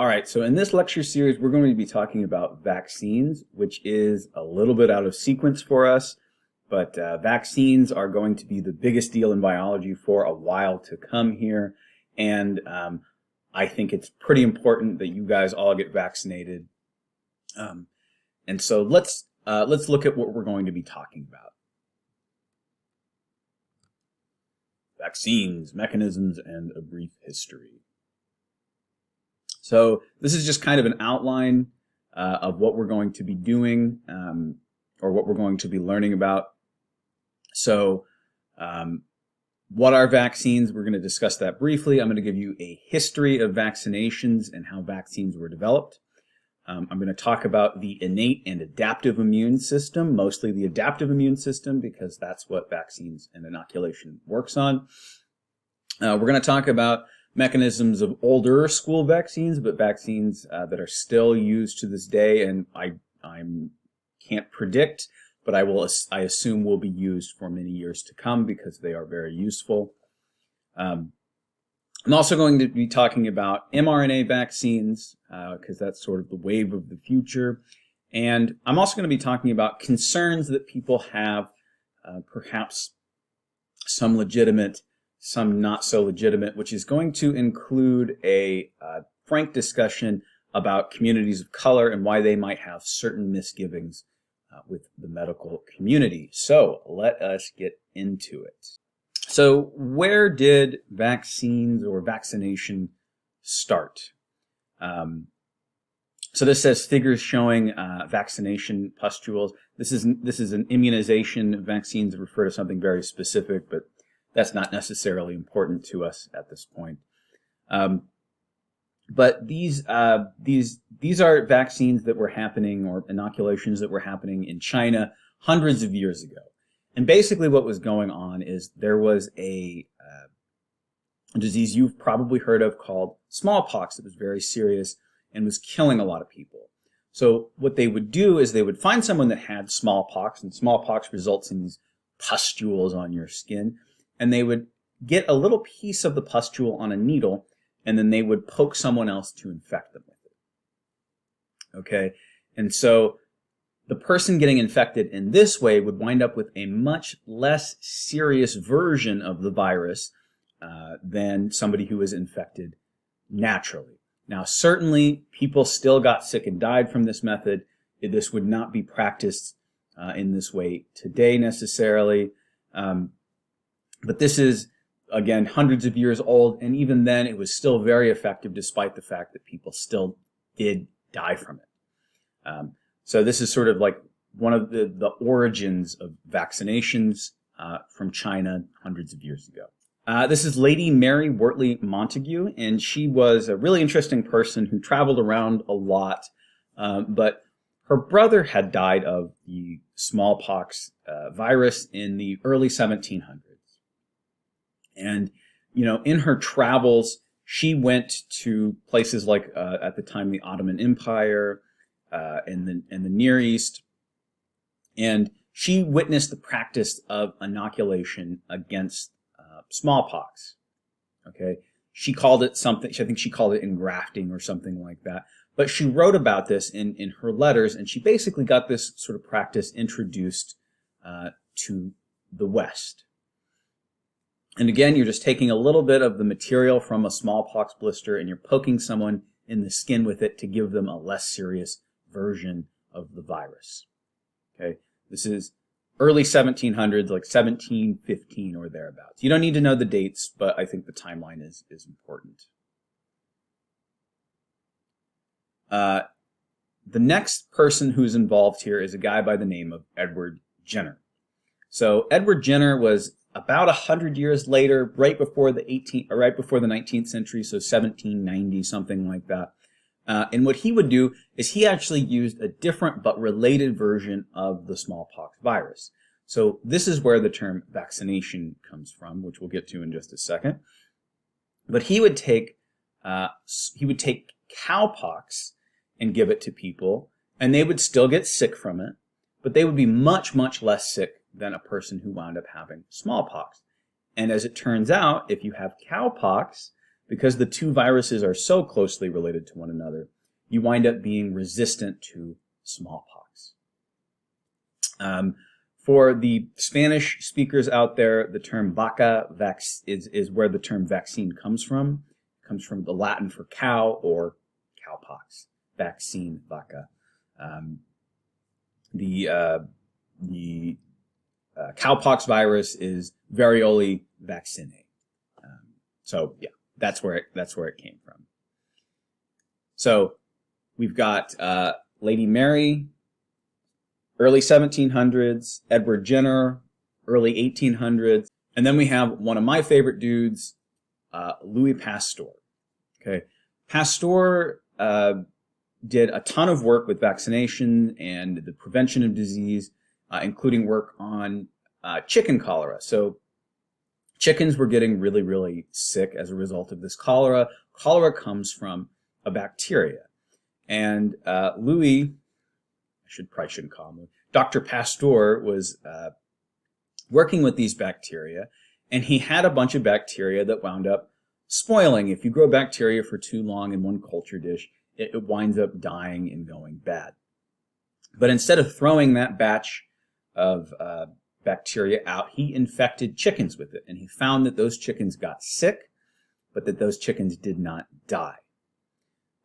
All right, so in this lecture series, we're going to be talking about vaccines, which is a little bit out of sequence for us, but vaccines are going to be the biggest deal in biology for a while to come here, and I think it's pretty important that you guys all get vaccinated. And so let's look at what we're going to be talking about. Vaccines, mechanisms, and a brief history. So this is just kind of an outline of what we're going to be doing or what we're going to be learning about. So what are vaccines? We're going to discuss that briefly. I'm going to give you a history of vaccinations and how vaccines were developed. I'm going to talk about the innate and adaptive immune system, mostly the adaptive immune system, because that's what vaccines and inoculation works on. We're going to talk about mechanisms of older school vaccines, but vaccines that are still used to this day, and I can't predict, but I assume will be used for many years to come because they are very useful. I'm also going to be talking about mRNA vaccines because that's sort of the wave of the future. And I'm also going to be talking about concerns that people have, perhaps some legitimate, some not so legitimate, which is going to include a frank discussion about communities of color and why they might have certain misgivings with the medical community. So let us get into it. So where did vaccines or vaccination start? So this says figures showing vaccination pustules. This is an immunization. Vaccines refer to something very specific, but that's not necessarily important to us at this point. But these are vaccines that were happening, or inoculations that were happening in China hundreds of years ago. And basically what was going on is there was a disease you've probably heard of called smallpox that was very serious and was killing a lot of people. So what they would do is they would find someone that had smallpox, and smallpox results in these pustules on your skin, and they would get a little piece of the pustule on a needle, and then they would poke someone else to infect them with it. Okay? And so the person getting infected in this way would wind up with a much less serious version of the virus than somebody who was infected naturally. Now, certainly, people still got sick and died from this method. This would not be practiced in this way today necessarily. But this is, again, hundreds of years old, and even then it was still very effective despite the fact that people still did die from it. So this is sort of like one of the origins of vaccinations from China hundreds of years ago. This is Lady Mary Wortley Montagu, and she was a really interesting person who traveled around a lot, but her brother had died of the smallpox virus in the early 1700s. And, you know, in her travels, she went to places like, at the time, the Ottoman Empire, and the Near East, and she witnessed the practice of inoculation against smallpox. Okay, she called it something. I think she called it engrafting or something like that. But she wrote about this in her letters, and she basically got this sort of practice introduced to the West. And again, you're just taking a little bit of the material from a smallpox blister and you're poking someone in the skin with it to give them a less serious version of the virus. Okay, this is early 1700s, like 1715 or thereabouts. You don't need to know the dates, but I think the timeline is important. The next person who's involved here is a guy by the name of Edward Jenner. So Edward Jenner was about 100 years later, right before the 19th century, so 1790, something like that. And what he would do is he actually used a different but related version of the smallpox virus. So this is where the term vaccination comes from, which we'll get to in just a second. But he would take cowpox and give it to people, and they would still get sick from it, but they would be much, much less sick than a person who wound up having smallpox. And as it turns out, if you have cowpox, because the two viruses are so closely related to one another, you wind up being resistant to smallpox. For the Spanish speakers out there, the term vaca is where the term vaccine comes from. It comes from the Latin for cow or cowpox. Vaccine, vaca. The cowpox virus is variole vaccinae. So yeah, that's where it came from. So we've got Lady Mary, early 1700s, Edward Jenner, early 1800s, and then we have one of my favorite dudes, Louis Pasteur. Okay, Pasteur did a ton of work with vaccination and the prevention of disease, including work on chicken cholera. So chickens were getting really, really sick as a result of this cholera. Cholera comes from a bacteria. And Louis, probably shouldn't call him Louis, Dr. Pasteur was working with these bacteria, and he had a bunch of bacteria that wound up spoiling. If you grow bacteria for too long in one culture dish, it winds up dying and going bad. But instead of throwing that batch of bacteria out, he infected chickens with it, and he found that those chickens got sick, but that those chickens did not die.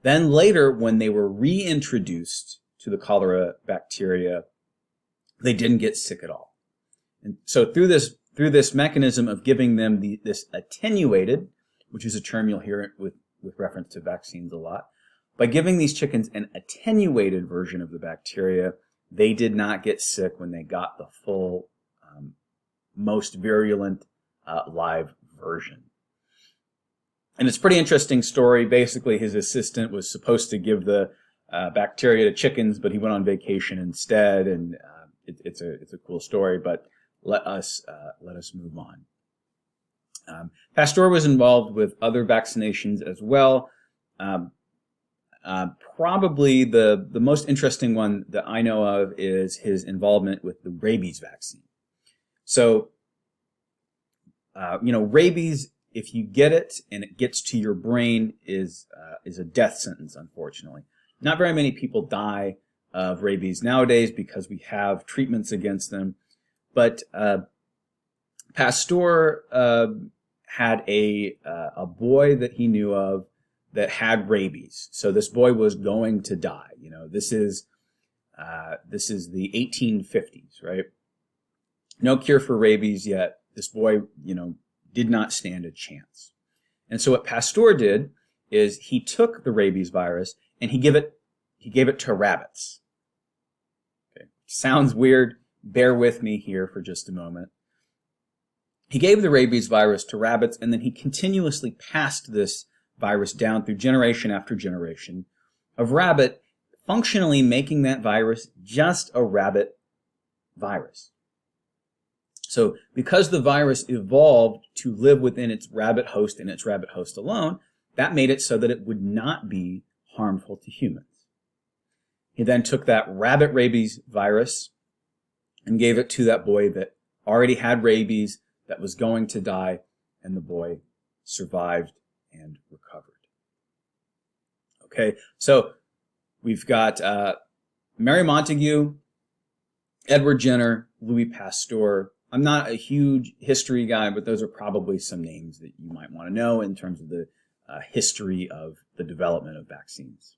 Then later, when they were reintroduced to the cholera bacteria, they didn't get sick at all. And so through this mechanism of giving them this attenuated, which is a term you'll hear with reference to vaccines a lot, by giving these chickens an attenuated version of the bacteria, they did not get sick when they got the full, most virulent live version. And it's a pretty interesting story. Basically, his assistant was supposed to give the bacteria to chickens, but he went on vacation instead, and it's a cool story. But let us move on. Pasteur was involved with other vaccinations as well. Probably the most interesting one that I know of is his involvement with the rabies vaccine. So, rabies, if you get it and it gets to your brain, is a death sentence, unfortunately. Not very many people die of rabies nowadays because we have treatments against them. But Pasteur had a boy that he knew of that had rabies. So this boy was going to die. This is the 1850s, right? No cure for rabies yet. This boy, did not stand a chance. And so what Pasteur did is he took the rabies virus and he gave it to rabbits. Okay. Sounds weird. Bear with me here for just a moment. He gave the rabies virus to rabbits, and then he continuously passed this virus down through generation after generation of rabbit, functionally making that virus just a rabbit virus. So because the virus evolved to live within its rabbit host and its rabbit host alone, that made it so that it would not be harmful to humans. He then took that rabbit rabies virus and gave it to that boy that already had rabies, that was going to die, and the boy survived and recovered. Okay, so we've got Mary Montagu, Edward Jenner, Louis Pasteur. I'm not a huge history guy, but those are probably some names that you might want to know in terms of the history of the development of vaccines.